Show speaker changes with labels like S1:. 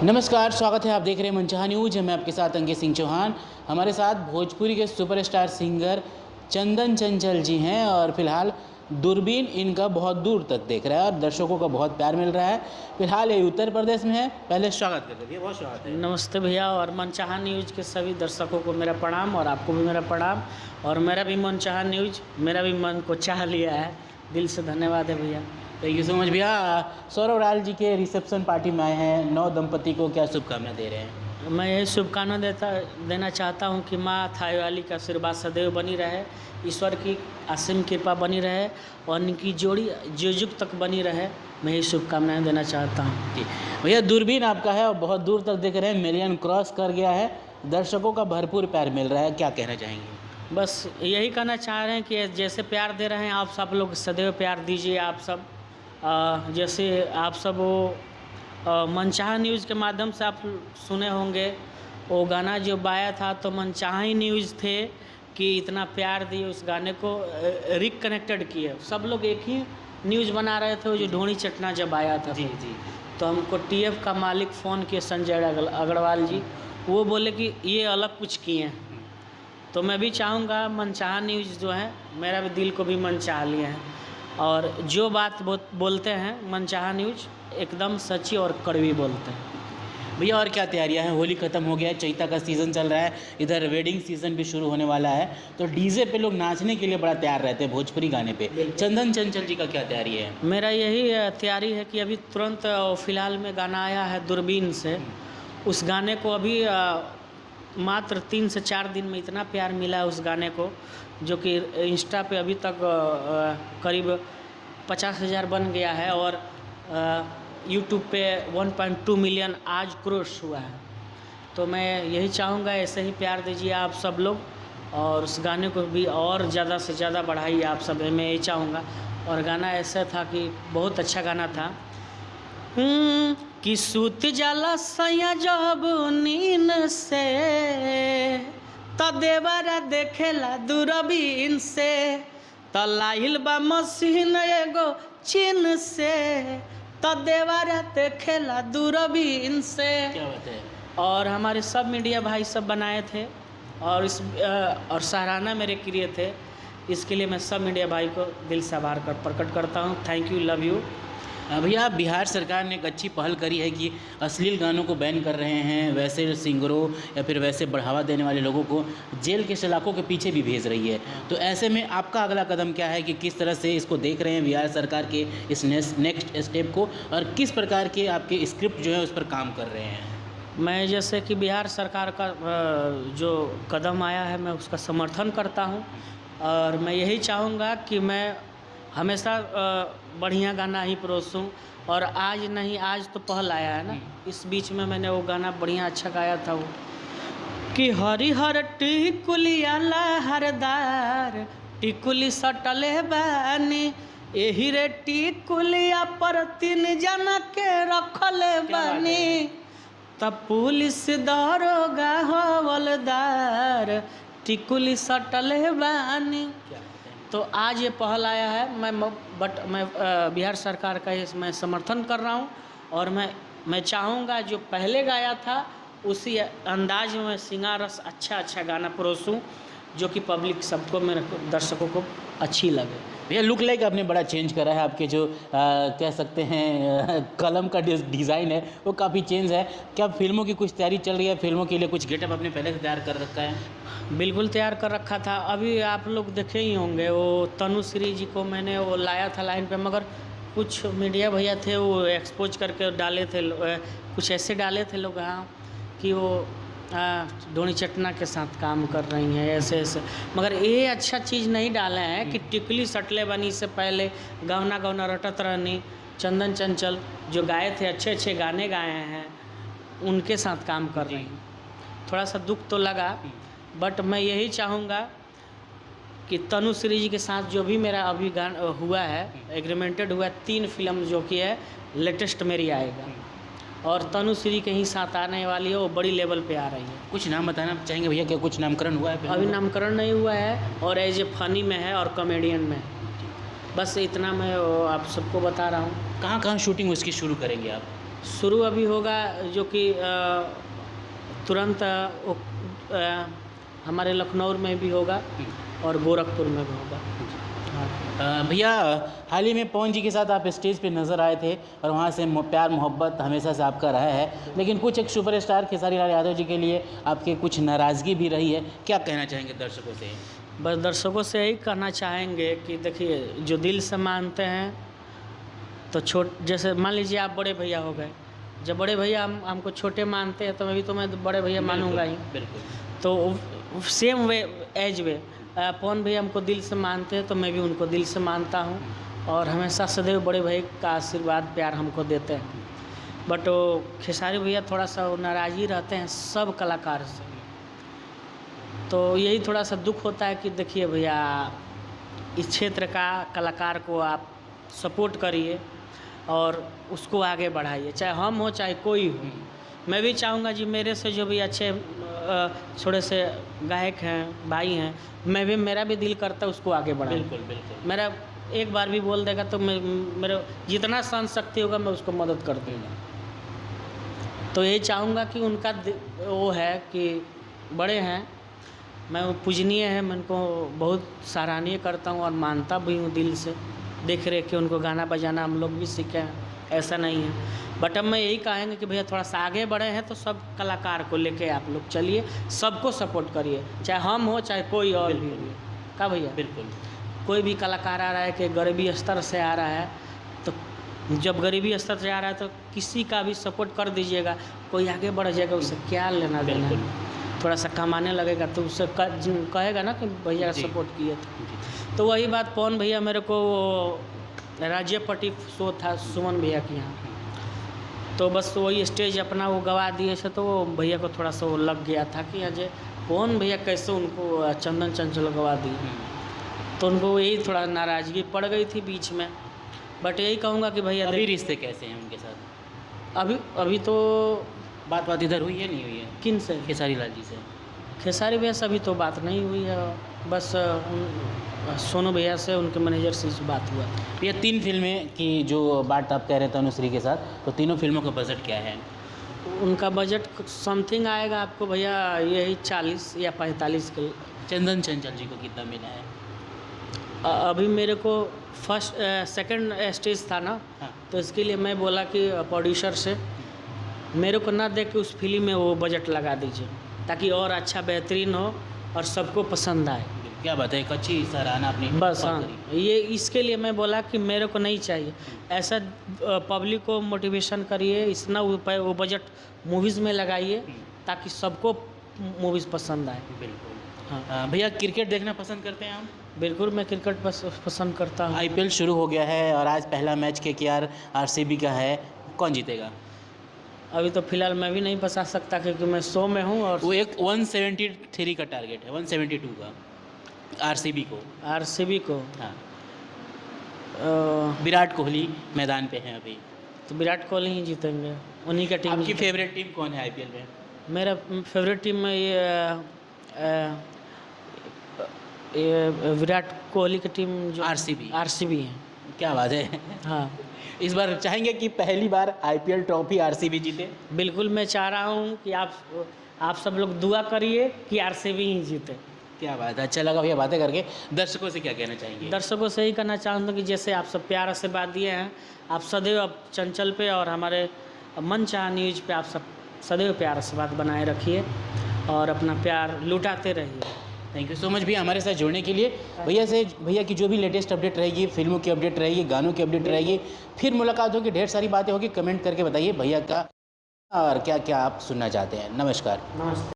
S1: नमस्कार, स्वागत है। आप देख रहे हैं मनचाहा न्यूज़। मैं आपके साथ अंकित सिंह चौहान। हमारे साथ भोजपुरी के सुपरस्टार सिंगर चंदन चंचल जी हैं और फिलहाल दूरबीन इनका बहुत दूर तक देख रहा है और दर्शकों का बहुत प्यार मिल रहा है। फिलहाल ये उत्तर प्रदेश में है। पहले स्वागत कर दीजिए। बहुत स्वागत है।
S2: नमस्ते भैया, और मनचाहा न्यूज़ के सभी दर्शकों को मेरा प्रणाम और आपको भी मेरा प्रणाम। और मेरा भी मनचाहा न्यूज़ मेरा भी मन को चाह लिया है। दिल से धन्यवाद है भैया।
S1: थैंक यू सो मच भैया। सौरभ राल जी के रिसेप्शन पार्टी में आए हैं। नव दंपति को क्या शुभकामनाएं दे रहे हैं?
S2: मैं यही शुभकामना देना चाहता हूं कि माँ थाईवाली का आशीर्वाद सदैव बनी रहे, ईश्वर की असीम कृपा बनी रहे और उनकी जोड़ी जुग तक बनी रहे। मैं यही शुभकामनाएं देना चाहता हूं।
S1: जी भैया, दूरबीन आपका है और बहुत दूर तक देख रहे हैं। मिलियन क्रॉस कर गया है। दर्शकों का भरपूर प्यार मिल रहा है। क्या कहना चाहेंगे?
S2: बस यही कहना चाह रहे हैं कि जैसे प्यार दे रहे हैं आप सब लोग सदैव प्यार दीजिए। आप सब जैसे आप सब वो मनचाहा न्यूज़ के माध्यम से आप सुने होंगे, वो गाना जो गाया था तो मनचाहा ही न्यूज़ थे कि इतना प्यार दिए उस गाने को रिकनेक्टेड किए। सब लोग एक ही न्यूज़ बना रहे थे। वो जो ढोनी चटना जब आया था
S1: जी जी।
S2: तो हमको टीएफ का मालिक फ़ोन किए, संजय अग्रवाल जी। वो बोले कि ये अलग कुछ किए हैं। तो मैं भी चाहूँगा मनचाहा न्यूज़ जो है मेरा भी दिल को भी मनचाहा लिए हैं और जो बात बोलते हैं मनचाहा न्यूज़ एकदम सच्ची और कड़वी बोलते हैं।
S1: भैया और क्या तैयारियां हैं? होली खत्म हो गया है, चैता का सीज़न चल रहा है, इधर वेडिंग सीज़न भी शुरू होने वाला है, तो डीजे पे लोग नाचने के लिए बड़ा तैयार रहते हैं भोजपुरी गाने पे। चंदन चंचल जी का क्या तैयारी है?
S2: मेरा यही तैयारी है कि अभी तुरंत फ़िलहाल में गाना आया है दूरबीन से। उस गाने को अभी मात्र 3 से 4 दिन में इतना प्यार मिला है उस गाने को, जो कि इंस्टा पे अभी तक करीब 50,000 बन गया है और यूट्यूब पे 1.2 मिलियन आज क्रॉस हुआ है। तो मैं यही चाहूँगा ऐसे ही प्यार दीजिए आप सब लोग और उस गाने को भी और ज़्यादा से ज़्यादा बढ़ाइए आप सब। मैं यही चाहूँगा। और गाना ऐसा था कि बहुत अच्छा गाना था कि सूत जाला सैया जब नींद से त देवरा देखेला दूरबीन से त लाइल बा मशीन एगो चीन से त देवरा देखेला दूरबीन से।
S1: क्या बात है।
S2: और हमारे सब मीडिया भाई सब बनाए थे और और सराहना मेरे किए थे। इसके लिए मैं सब मीडिया भाई को दिल से आभार प्रकट करता हूँ। Thank you, love you.
S1: भैया, बिहार सरकार ने एक अच्छी पहल करी है कि अश्लील गानों को बैन कर रहे हैं। वैसे सिंगरों या फिर वैसे बढ़ावा देने वाले लोगों को जेल के सलाखों के पीछे भी भेज रही है। तो ऐसे में आपका अगला कदम क्या है कि किस तरह से इसको देख रहे हैं बिहार सरकार के इस नेक्स्ट स्टेप को, और किस प्रकार के आपके स्क्रिप्ट जो है उस पर काम कर रहे हैं?
S2: मैं जैसे कि बिहार सरकार का जो कदम आया है मैं उसका समर्थन करता हूं और मैं यही चाहूँगा कि मैं हमेशा बढ़िया गाना ही परोसूं। और आज नहीं, आज तो पहल आया है ना, इस बीच में मैंने वो गाना बढ़िया अच्छा गाया था वो कि हरिहर टिकुलिया लहरदार टिकुली सटले बानी एही रे टिकुलिया पर 3 जना के रखले बानी तब पुलिस दरोगा हवलदार टिकुली सटले बानी। तो आज ये पहल आया है। मैं बिहार सरकार का मैं समर्थन कर रहा हूँ और मैं चाहूँगा जो पहले गाया था उसी अंदाज में सिंगार रस अच्छा गाना परोसूं जो कि पब्लिक सबको, मेरे दर्शकों को अच्छी लगे।
S1: भैया, लुक लाइक आपने बड़ा चेंज करा है। आपके जो कह सकते हैं कलम का डिज़ाइन है वो काफ़ी चेंज है। क्या फिल्मों की कुछ तैयारी चल रही है? फिल्मों के लिए कुछ गेटअप आपने पहले से तैयार कर रखा है?
S2: बिल्कुल तैयार कर रखा था। अभी आप लोग देखे ही होंगे वो तनुश्री जी को मैंने वो लाया था लाइन पे, मगर कुछ मीडिया भैया थे वो एक्सपोज करके डाले थे, कुछ ऐसे डाले थे लोग हाँ कि वो ढोनी चटना के साथ काम कर रही हैं ऐसे। मगर ये अच्छा चीज़ नहीं डाले हैं कि टिकली सटले बनी से पहले गवना रटत रहनी चंदन चंचल जो गाए थे, अच्छे गाने गाए हैं, उनके साथ काम कर रही हैं। थोड़ा सा दुख तो लगा, बट मैं यही चाहूँगा कि तनुश्री जी के साथ जो भी मेरा अभी गाना हुआ है, एग्रीमेंटेड हुआ है, 3 फिल्म जो कि है लेटेस्ट मेरी आएगा और तनुश्री के ही साथ आने वाली है, वो बड़ी लेवल पे आ रही है।
S1: कुछ नाम बताना चाहेंगे भैया? क्या कुछ नामकरण हुआ है?
S2: अभी नामकरण नहीं हुआ है और एज ए फनी में है और कॉमेडियन में। बस इतना मैं आप सबको बता रहा हूँ।
S1: कहाँ शूटिंग उसकी शुरू करेंगे आप?
S2: शुरू अभी होगा जो कि तुरंत हमारे लखनऊ में भी होगा और गोरखपुर में भी होगा। हाँ।
S1: भैया हाल ही में पवन जी के साथ आप स्टेज पे नज़र आए थे और वहाँ से प्यार मोहब्बत हमेशा से आपका रहा है, लेकिन कुछ एक सुपरस्टार खेसारी लाल यादव जी के लिए आपके कुछ नाराज़गी भी रही है, क्या कहना चाहेंगे दर्शकों से?
S2: बस दर्शकों से यही कहना चाहेंगे कि देखिए, जो दिल से मानते हैं तो जैसे मान लीजिए आप बड़े भैया हो गए, जब बड़े भैया हमको छोटे मानते हैं तो मैं बड़े भैया मानूंगा ही।
S1: बिल्कुल।
S2: तो सेम वे एज वे पवन भैया हमको दिल से मानते हैं तो मैं भी उनको दिल से मानता हूँ, और हमेशा सदैव बड़े भाई का आशीर्वाद प्यार हमको देते हैं। बट वो खेसारी भैया थोड़ा सा नाराज़गी रहते हैं सब कलाकार से, तो यही थोड़ा सा दुख होता है कि देखिए भैया, इस क्षेत्र का कलाकार को आप सपोर्ट करिए और उसको आगे बढ़ाइए, चाहे हम हो चाहे कोई हो। मैं भी चाहूँगा जी, मेरे से जो भी अच्छे थोड़े से गायक हैं, भाई हैं, मेरा भी दिल करता है उसको आगे बढ़ाऊं।
S1: बिल्कुल बिल्कुल।
S2: मेरा एक बार भी बोल देगा तो मेरा जितना सहन शक्ति होगा मैं उसको मदद कर दूँगा। तो यही चाहूँगा कि उनका वो है कि बड़े हैं, मैं पूजनीय है, मैं उनको बहुत सराहनीय करता हूँ और मानता भी हूँ दिल से। देख रहे कि उनको गाना बजाना हम लोग भी सीखे हैं, ऐसा नहीं है। बट अब मैं यही कहेंगे कि भैया थोड़ा सा आगे बढ़े हैं तो सब कलाकार को लेके आप लोग चलिए, सबको सपोर्ट करिए, चाहे हम हो चाहे कोई और भी हो। का भैया?
S1: बिल्कुल।
S2: कोई भी कलाकार आ रहा है कि गरीबी स्तर से आ रहा है, तो जब गरीबी स्तर से आ रहा है तो किसी का भी सपोर्ट कर दीजिएगा, कोई आगे बढ़ जाएगा, उससे क्या लेना देना है। थोड़ा सा कमाने लगेगा तो उससे कहेगा ना कि भैया सपोर्ट किए थे। तो वही बात पवन भैया, मेरे को राज्यपति शो था सुमन भैया के यहाँ, तो बस वही स्टेज अपना वो गवा दिए थे, तो वो भैया को थोड़ा सा वो लग गया था कि अजय पवन भैया कैसे उनको चंदन चंचल गवा दिए, तो उनको यही थोड़ा नाराज़गी पड़ गई थी बीच में। बट यही कहूँगा कि भैया
S1: अभी रिश्ते कैसे हैं उनके साथ?
S2: अभी तो
S1: बात इधर हुई है नहीं हुई है?
S2: किन से?
S1: खेसारी लाल जी से।
S2: खेसारी भैया से अभी तो बात नहीं हुई है, बस सोनू भैया से, उनके मैनेजर से बात हुआ।
S1: ये 3 फिल्में की जो बात आप कह रहे थे अनुश्री के साथ, तो तीनों फिल्मों का बजट क्या है?
S2: उनका बजट समथिंग आएगा आपको भैया यही 40 या 45 के।
S1: चंदन चंचल जी को कितना मिला है?
S2: अभी मेरे को सेकंड स्टेज था ना,
S1: हाँ।
S2: तो इसके लिए मैं बोला कि प्रोड्यूसर से मेरे को ना देख के उस फिल्म में वो बजट लगा दीजिए, ताकि और अच्छा बेहतरीन हो और सबको पसंद आए।
S1: क्या बात है, एक अच्छी सराहना अपनी
S2: बस हाँ, ये इसके लिए मैं बोला कि मेरे को नहीं चाहिए ऐसा। पब्लिक को मोटिवेशन करिए, इतना वो बजट मूवीज़ में लगाइए ताकि सबको मूवीज़ पसंद आए।
S1: बिल्कुल।
S2: हाँ
S1: भैया, क्रिकेट देखना पसंद करते हैं आप?
S2: बिल्कुल, मैं क्रिकेट पसंद करता हूँ।
S1: IPL शुरू हो गया है और आज पहला मैच KKR RCB का है, कौन जीतेगा?
S2: अभी तो फिलहाल मैं भी नहीं बता सकता क्योंकि मैं शो में हूँ। और
S1: वो एक 173 का टारगेट है, 172 का RCB को। हाँ। विराट कोहली मैदान पे हैं अभी,
S2: तो विराट कोहली ही जीतेंगे, उन्हीं का टीम।
S1: आपकी फेवरेट टीम कौन है IPL में?
S2: मेरा फेवरेट टीम में ये विराट कोहली की टीम जो RCB है।
S1: क्या बात है।
S2: हाँ,
S1: इस बार चाहेंगे कि पहली बार IPL ट्रॉफी RCB जीते?
S2: बिल्कुल, मैं चाह रहा हूँ कि आप सब लोग दुआ करिए कि RCB ही जीते।
S1: क्या बात है, अच्छा लगा भैया बातें करके। दर्शकों से क्या कहना चाहेंगे?
S2: दर्शकों से ही कहना चाहूँगा कि जैसे आप सब प्यार से बात दिए हैं, आप सदैव अब चंचल पे और हमारे मनचाहा न्यूज़ पे आप सब सदैव प्यार से बात बनाए रखिए और अपना प्यार लुटाते रहिए।
S1: थैंक यू सो मच भैया हमारे साथ जुड़ने के लिए। भैया की जो भी लेटेस्ट अपडेट रहेगी, फिल्मों की अपडेट रहेगी, गानों की अपडेट रहेगी, फिर मुलाकात होगी, ढेर सारी बातें होगी। कमेंट करके बताइए भैया का और क्या क्या आप सुनना चाहते हैं। नमस्कार।
S2: नमस्ते।